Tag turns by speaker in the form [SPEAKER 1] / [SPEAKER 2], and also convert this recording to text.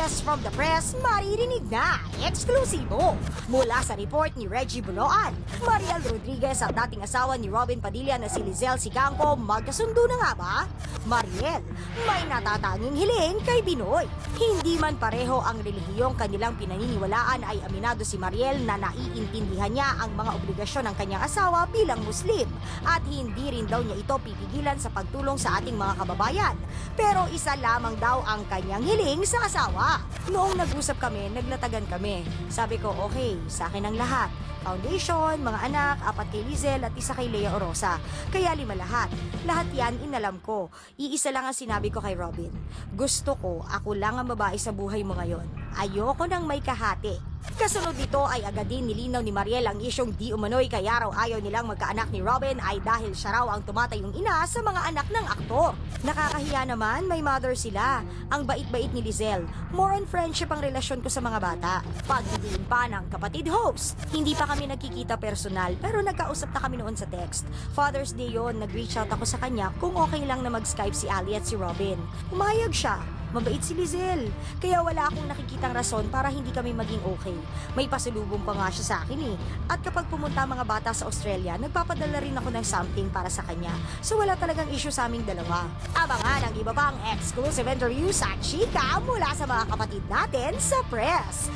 [SPEAKER 1] Press from the press, maririnig na, eksklusibo. Mula sa report ni Reggie Buloan, Mariel Rodriguez at dating asawa ni Robin Padilla na si Lizelle Sicangco, magkasundo na nga ba? Mariel, may natatanging hiling kay Binoy. Hindi man pareho ang relihiyong kanilang pinaniniwalaan ay aminado si Mariel na naiintindihan niya ang mga obligasyon ng kanyang asawa bilang Muslim at hindi rin daw niya ito pipigilan sa pagtulong sa ating mga kababayan. Pero isa lamang daw ang kanyang hiling sa asawa. Noong nag-usap kami, naglatagan kami. Sabi ko, okay, sa akin ang lahat. Foundation, mga anak, 4 kay Lizelle at 1 kay Lea Orosa. Kaya 5 lahat. Lahat yan inalam ko. Iisa lang ang sinabi ko kay Robin. Gusto ko, ako lang ang babae sa buhay mo ngayon. Ayoko nang may kahati. Kasunod nito ay agad din nilinaw ni Mariel ang isyong di umano'y kaya raw ayaw nilang magkaanak ni Robin ay dahil siya raw ang tumatayong ina sa mga anak ng aktor. Nakakahiya naman, may mother sila. Ang bait-bait ni Lizelle. More on friendship ang relasyon ko sa mga bata. Pagdidiin pa ng kapatid host. Hindi pa kami nagkikita personal pero nagkausap na kami noon sa text. Father's Day yon, nag-reach out ako sa kanya kung okay lang na mag-Skype si Ali at si Robin. Umayag siya. Mabait si Lizelle. Kaya wala akong nakikitang rason para hindi kami maging okay. May pasalubong pa nga siya sa akin eh. At kapag pumunta mga bata sa Australia, nagpapadala rin ako ng something para sa kanya. So wala talagang issue sa aming dalawa. Abangan ang iba pang exclusive interviews at chika mula sa mga kapatid natin sa press.